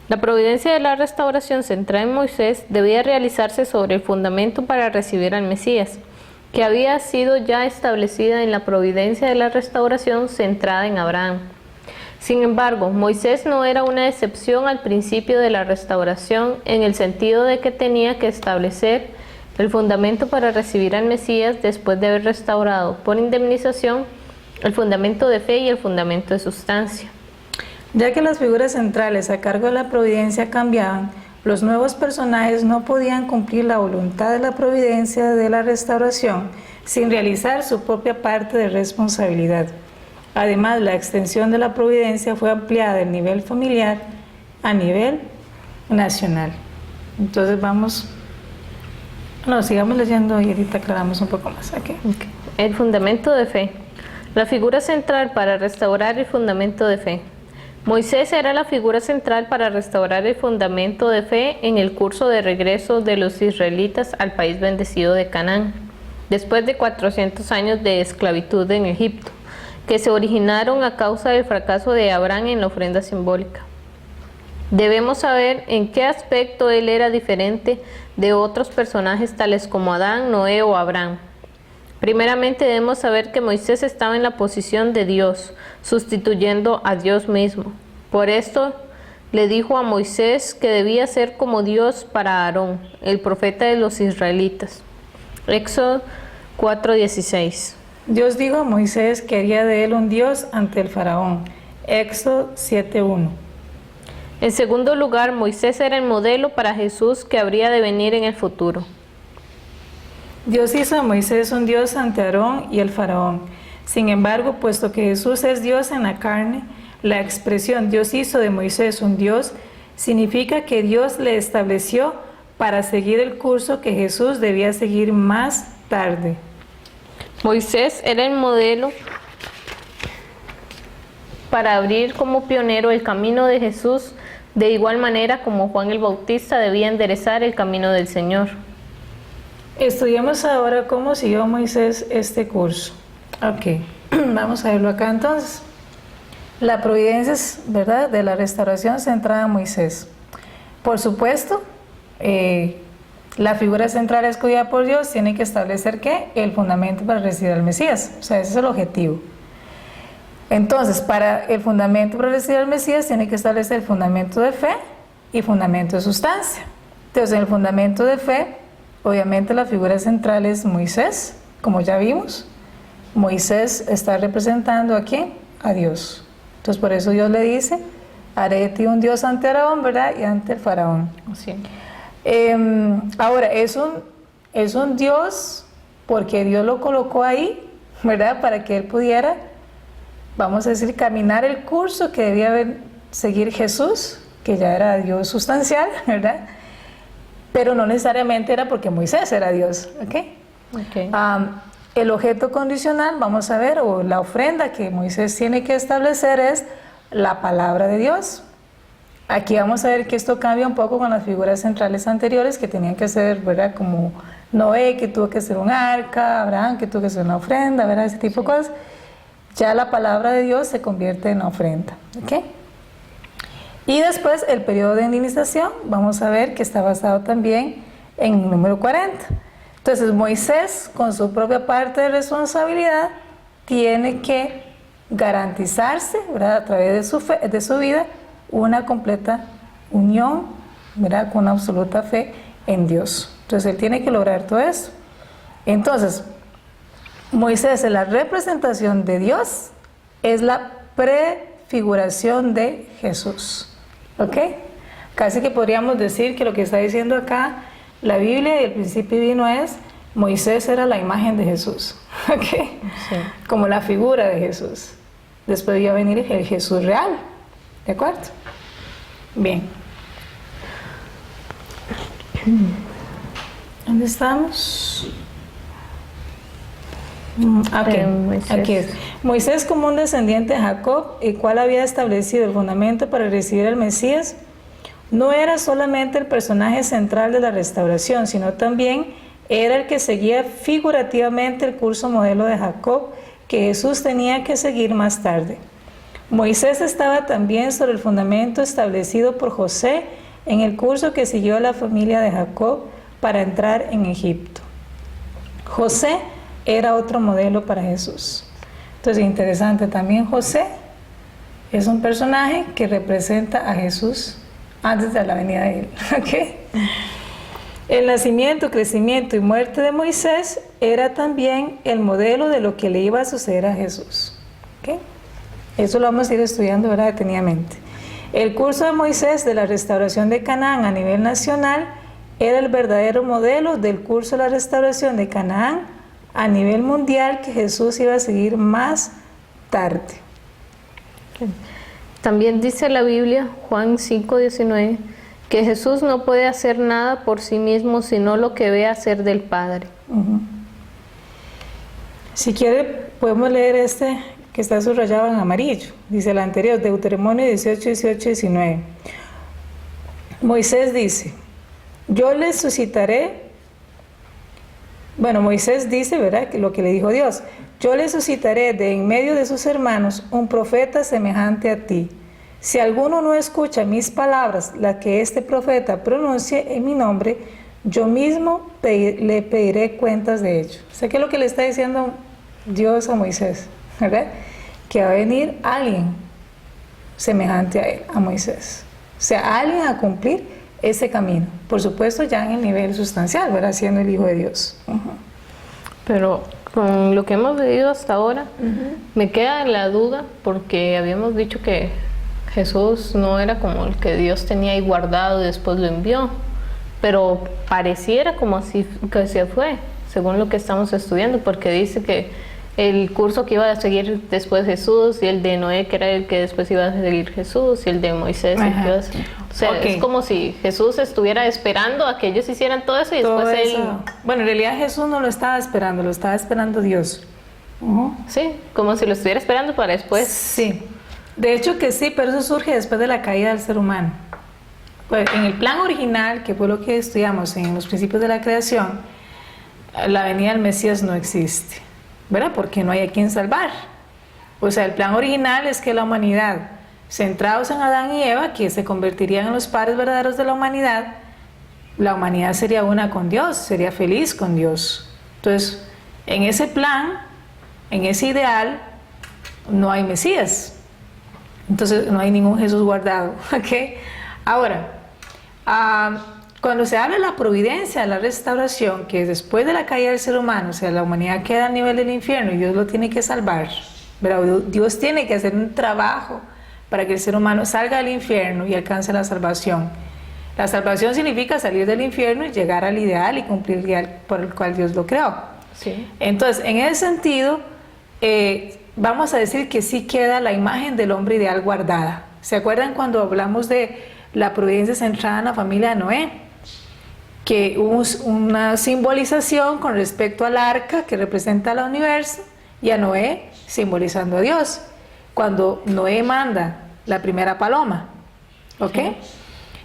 La providencia de la restauración centrada en Moisés debía realizarse sobre el fundamento para recibir al Mesías, que había sido ya establecida en la providencia de la restauración centrada en Abraham. Sin embargo, Moisés no era una excepción al principio de la restauración en el sentido de que tenía que establecer el fundamento para recibir al Mesías después de haber restaurado por indemnización el fundamento de fe y el fundamento de sustancia. Ya que las figuras centrales a cargo de la providencia cambiaban, los nuevos personajes no podían cumplir la voluntad de la providencia de la restauración sin realizar su propia parte de responsabilidad. Además, la extensión de la providencia fue ampliada del nivel familiar a nivel nacional. Entonces sigamos leyendo y ahorita aclaramos un poco más. Okay. El fundamento de fe. La figura central para restaurar el fundamento de fe. Moisés era la figura central para restaurar el fundamento de fe en el curso de regreso de los israelitas al país bendecido de Canaán, después de 400 años de esclavitud en Egipto, que se originaron a causa del fracaso de Abraham en la ofrenda simbólica. Debemos saber en qué aspecto él era diferente de otros personajes tales como Adán, Noé o Abraham. Primeramente debemos saber que Moisés estaba en la posición de Dios, sustituyendo a Dios mismo. Por esto le dijo a Moisés que debía ser como Dios para Aarón, el profeta de los israelitas. Éxodo 4:16. Dios dijo a Moisés que haría de él un Dios ante el faraón. Éxodo 7:1. En segundo lugar, Moisés era el modelo para Jesús que habría de venir en el futuro. Dios hizo a Moisés un Dios ante Aarón y el faraón. Sin embargo, puesto que Jesús es Dios en la carne, la expresión Dios hizo de Moisés un Dios significa que Dios le estableció para seguir el curso que Jesús debía seguir más tarde. Moisés era el modelo para abrir como pionero el camino de Jesús, de igual manera como Juan el Bautista debía enderezar el camino del Señor. Estudiamos ahora cómo siguió Moisés este curso. Ok, vamos a verlo acá entonces. La providencia, ¿verdad?, de la restauración centrada en Moisés. Por supuesto, la figura central escogida por Dios tiene que establecer ¿qué? El fundamento para recibir al Mesías. O sea, ese es el objetivo. Entonces, para el fundamento para recibir al Mesías tiene que establecer el fundamento de fe y fundamento de sustancia. Entonces, en el fundamento de fe, obviamente la figura central es Moisés, como ya vimos. Moisés está representando a ¿quién? A Dios. Entonces, por eso Dios le dice, haré de ti un Dios ante Aarón, ¿verdad? Y ante el faraón. Sí. Ahora, es un Dios porque Dios lo colocó ahí, ¿verdad? Para que él pudiera, vamos a decir, caminar el curso que debía seguir Jesús, que ya era Dios sustancial, ¿verdad? Pero no necesariamente era porque Moisés era Dios, ¿ok? Okay. El objeto condicional, vamos a ver, o la ofrenda que Moisés tiene que establecer es la palabra de Dios. Aquí vamos a ver que esto cambia un poco con las figuras centrales anteriores que tenían que ser, ¿verdad? Como Noé, que tuvo que ser un arca, Abraham, que tuvo que ser una ofrenda, ¿verdad? Ese tipo de cosas. Ya la palabra de Dios se convierte en una ofrenda, ¿ok? Y después el periodo de indemnización, vamos a ver que está basado también en el número 40. Entonces Moisés, con su propia parte de responsabilidad, tiene que garantizarse, ¿verdad? A través de su vida, una completa unión, ¿verdad? Con una absoluta fe en Dios. Entonces él tiene que lograr todo eso. Entonces, Moisés es la representación de Dios, es la prefiguración de Jesús. ¿Ok? Casi que podríamos decir que lo que está diciendo acá la Biblia y el principio divino es: Moisés era la imagen de Jesús. ¿Ok? Sí. Como la figura de Jesús. Después iba a venir el Jesús real. ¿De acuerdo? Bien. ¿Dónde estamos? Aquí es. Moisés, como un descendiente de Jacob, el cual había establecido el fundamento para recibir al Mesías, no era solamente el personaje central de la restauración, sino también era el que seguía figurativamente el curso modelo de Jacob que Jesús tenía que seguir más tarde. Moisés estaba también sobre el fundamento establecido por José en el curso que siguió la familia de Jacob para entrar en Egipto. José era otro modelo para Jesús. Entonces, interesante, también José es un personaje que representa a Jesús antes de la venida de él. ¿Okay? El nacimiento, crecimiento y muerte de Moisés era también el modelo de lo que le iba a suceder a Jesús. ¿Okay? Eso lo vamos a ir estudiando, ¿verdad? Detenidamente. El curso de Moisés de la restauración de Canaán a nivel nacional era el verdadero modelo del curso de la restauración de Canaán a nivel mundial que Jesús iba a seguir más tarde. También dice la Biblia, Juan 5:19, que Jesús no puede hacer nada por sí mismo sino lo que ve hacer del Padre. Si quiere, podemos leer este que está subrayado en amarillo. Dice el anterior, Deuteronomio 18, 18, 19. Moisés dice: yo les suscitaré. Bueno, Moisés dice, ¿verdad?, que lo que le dijo Dios: yo le suscitaré de en medio de sus hermanos un profeta semejante a ti. Si alguno no escucha mis palabras, las que este profeta pronuncie en mi nombre, yo mismo le pediré cuentas de ello. ¿Sé qué es lo que le está diciendo Dios a Moisés? ¿Verdad? Que va a venir alguien semejante a él, a Moisés. O sea, alguien a cumplir ese camino. Por supuesto, ya en el nivel sustancial, ¿verdad? Siendo el Hijo de Dios. Pero con lo que hemos leído hasta ahora, me queda la duda, porque habíamos dicho que Jesús no era como el que Dios tenía ahí guardado y después lo envió, pero pareciera como así que se fue, según lo que estamos estudiando, porque dice que el curso que iba a seguir después Jesús, y el de Noé, que era el que después iba a seguir Jesús, y el de Moisés, el que iba a seguir. O sea, es como si Jesús estuviera esperando a que ellos hicieran todo eso y todo después eso. él... Bueno, en realidad Jesús no lo estaba esperando, lo estaba esperando Dios. Sí, como si lo estuviera esperando para después. Sí, de hecho que sí, pero eso surge después de la caída del ser humano. Pues en el plan original, que fue lo que estudiamos en los principios de la creación, la venida del Mesías no existe, ¿verdad? Porque no hay a quien salvar. O sea, el plan original es que la humanidad, centrados en Adán y Eva, que se convertirían en los padres verdaderos de la humanidad sería una con Dios, sería feliz con Dios. Entonces, en ese plan, en ese ideal, no hay Mesías. Entonces, no hay ningún Jesús guardado. ¿Okay? Ahora, cuando se habla de la providencia, de la restauración, que es después de la caída del ser humano, o sea, la humanidad queda a nivel del infierno y Dios lo tiene que salvar, ¿verdad? Dios tiene que hacer un trabajo para que el ser humano salga del infierno y alcance la salvación. La salvación significa salir del infierno y llegar al ideal y cumplir el ideal por el cual Dios lo creó. Sí. Entonces, en ese sentido, vamos a decir que sí queda la imagen del hombre ideal guardada. ¿Se acuerdan cuando hablamos de la providencia centrada en la familia de Noé? Que hubo una simbolización con respecto al arca, que representa al universo, y a Noé simbolizando a Dios. Cuando Noé manda la primera paloma, ¿ok?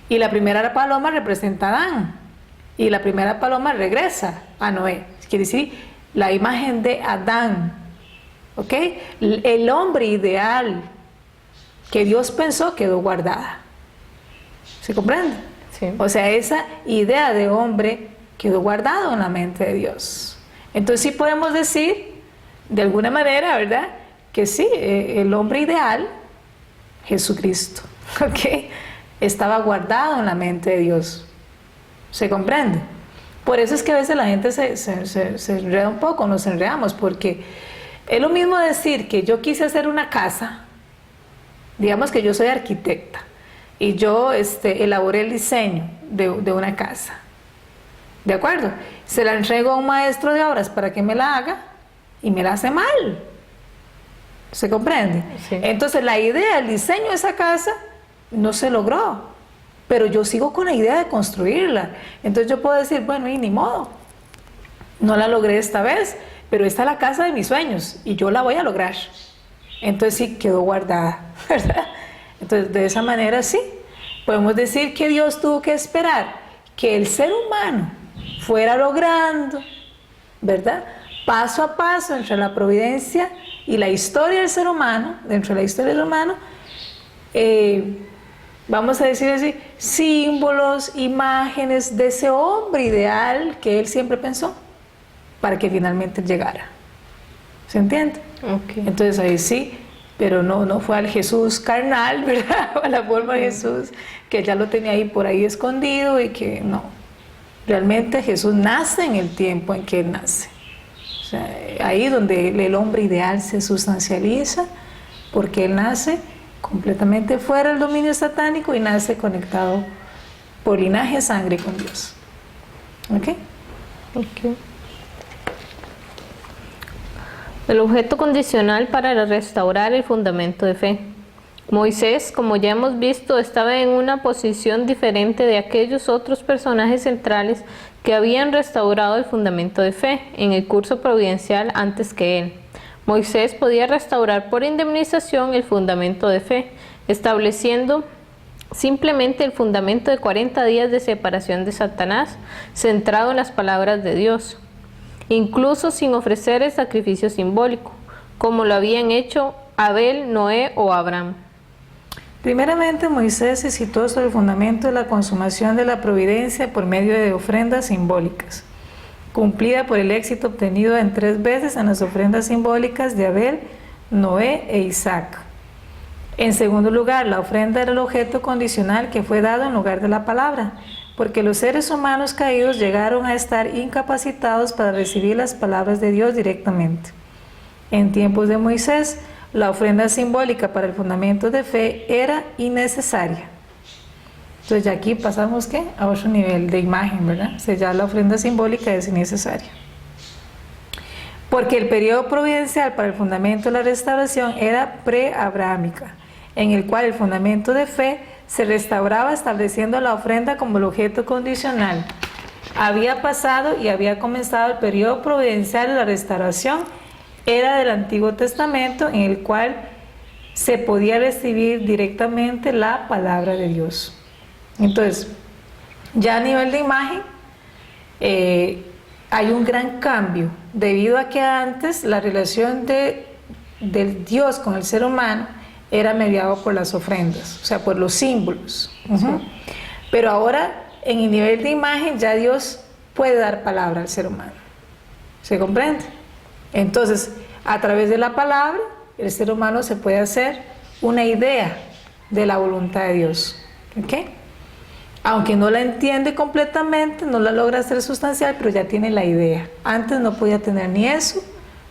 Y la primera paloma representa a Adán, y la primera paloma regresa a Noé, quiere decir la imagen de Adán, ¿ok? El hombre ideal que Dios pensó quedó guardada. ¿Se comprende? Sí. O sea, esa idea de hombre quedó guardada en la mente de Dios. Entonces sí podemos decir, de alguna manera, ¿verdad?, que sí, el hombre ideal, Jesucristo, ¿ok?, estaba guardado en la mente de Dios. ¿Se comprende? Por eso es que a veces la gente se enreda un poco, nos enredamos, porque es lo mismo decir que yo quise hacer una casa, digamos que yo soy arquitecta, y yo elaboré el diseño de una casa, ¿de acuerdo? Se la entrego a un maestro de obras para que me la haga, y me la hace mal. ¿Se comprende? Sí. Entonces la idea, el diseño de esa casa no se logró, pero yo sigo con la idea de construirla. Entonces yo puedo decir, bueno, y ni modo, no la logré esta vez, pero esta es la casa de mis sueños y yo la voy a lograr. Entonces sí quedó guardada, ¿verdad? Entonces de esa manera sí, podemos decir que Dios tuvo que esperar que el ser humano fuera logrando, ¿verdad?, paso a paso entre la providencia y la historia del ser humano, dentro de la historia del humano, vamos a decir así, símbolos, imágenes de ese hombre ideal que él siempre pensó, para que finalmente llegara. ¿Se entiende? Okay. Entonces ahí sí, pero no fue al Jesús carnal, ¿verdad?, a la forma de Jesús, que ya lo tenía ahí por ahí escondido, y que no. Realmente Jesús nace en el tiempo en que él nace. O sea, ahí donde el hombre ideal se sustancializa, porque él nace completamente fuera del dominio satánico y nace conectado por linaje, sangre con Dios. ¿Ok? Ok. El objeto condicional para restaurar el fundamento de fe. Moisés, como ya hemos visto, estaba en una posición diferente de aquellos otros personajes centrales que habían restaurado el fundamento de fe en el curso providencial antes que él. Moisés podía restaurar por indemnización el fundamento de fe, estableciendo simplemente el fundamento de 40 días de separación de Satanás, centrado en las palabras de Dios, incluso sin ofrecer el sacrificio simbólico, como lo habían hecho Abel, Noé o Abraham. Primeramente, Moisés se situó sobre el fundamento de la consumación de la providencia por medio de ofrendas simbólicas, cumplida por el éxito obtenido en 3 veces en las ofrendas simbólicas de Abel, Noé e Isaac. En segundo lugar, la ofrenda era el objeto condicional que fue dado en lugar de la palabra, porque los seres humanos caídos llegaron a estar incapacitados para recibir las palabras de Dios directamente. En tiempos de Moisés, la ofrenda simbólica para el fundamento de fe era innecesaria. Entonces ya aquí pasamos ¿qué? A otro nivel de imagen, ¿verdad? O sea, ya la ofrenda simbólica es innecesaria. Porque el periodo providencial para el fundamento de la restauración era pre-abrahámica, en el cual el fundamento de fe se restauraba estableciendo la ofrenda como el objeto condicional. Había pasado y había comenzado el periodo providencial de la restauración, era del Antiguo Testamento, en el cual se podía recibir directamente la palabra de Dios. Entonces, ya a nivel de imagen, hay un gran cambio, debido a que antes la relación del Dios con el ser humano era mediado por las ofrendas, o sea, por los símbolos. Pero ahora, en el nivel de imagen, ya Dios puede dar palabra al ser humano. ¿Se comprende? Entonces, a través de la palabra, el ser humano se puede hacer una idea de la voluntad de Dios. ¿Ok? Aunque no la entiende completamente, no la logra hacer sustancial, pero ya tiene la idea. Antes no podía tener ni eso,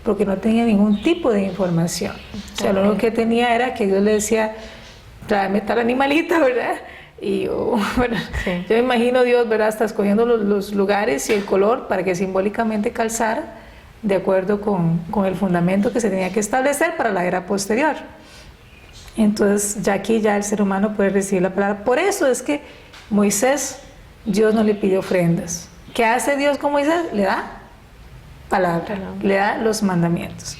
porque no tenía ningún tipo de información. O sea, lo único que tenía era que Dios le decía, tráeme tal animalita, ¿verdad? Y bueno, sí. Yo me imagino Dios, ¿verdad?, está escogiendo los lugares y el color para que simbólicamente calzara de acuerdo con el fundamento que se tenía que establecer para la era posterior. Entonces ya aquí ya el ser humano puede recibir la palabra. Por eso es que Moisés, Dios no le pide ofrendas. ¿Qué hace Dios con Moisés? Le da palabra, le da los mandamientos.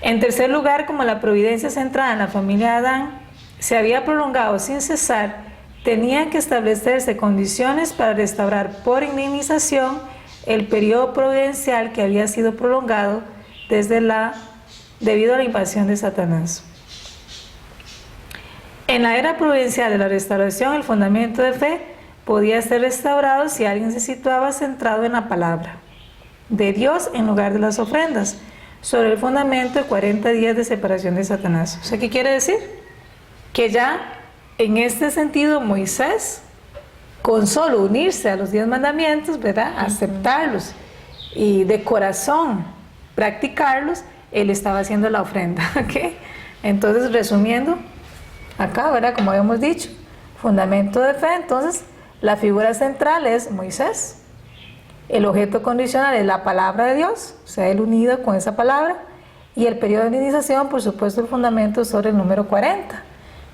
En tercer lugar, como la providencia centrada en la familia de Adán se había prolongado sin cesar, tenían que establecerse condiciones para restaurar por indemnización el periodo providencial que había sido prolongado debido a la invasión de Satanás. En la era providencial de la restauración, el fundamento de fe podía ser restaurado si alguien se situaba centrado en la palabra de Dios en lugar de las ofrendas, sobre el fundamento de 40 días de separación de Satanás. O sea, ¿qué quiere decir? Que ya en este sentido Moisés, con solo unirse a los 10 mandamientos, ¿verdad?, aceptarlos y de corazón practicarlos, él estaba haciendo la ofrenda. ¿Okay? Entonces, resumiendo, acá, ¿verdad?, como habíamos dicho, fundamento de fe, entonces la figura central es Moisés. El objeto condicional es la palabra de Dios, o sea, él unido con esa palabra, y el periodo de indemnización, por supuesto, el fundamento sobre el número 40.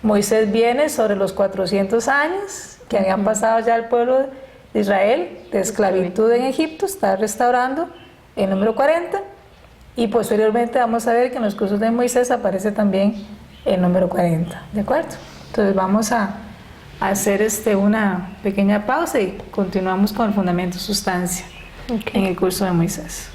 Moisés viene sobre los 400 años que habían pasado ya el pueblo de Israel de esclavitud en Egipto, está restaurando el número 40, y posteriormente vamos a ver que en los cursos de Moisés aparece también el número 40, ¿de acuerdo? Entonces vamos a hacer una pequeña pausa y continuamos con el fundamento sustancia en el curso de Moisés.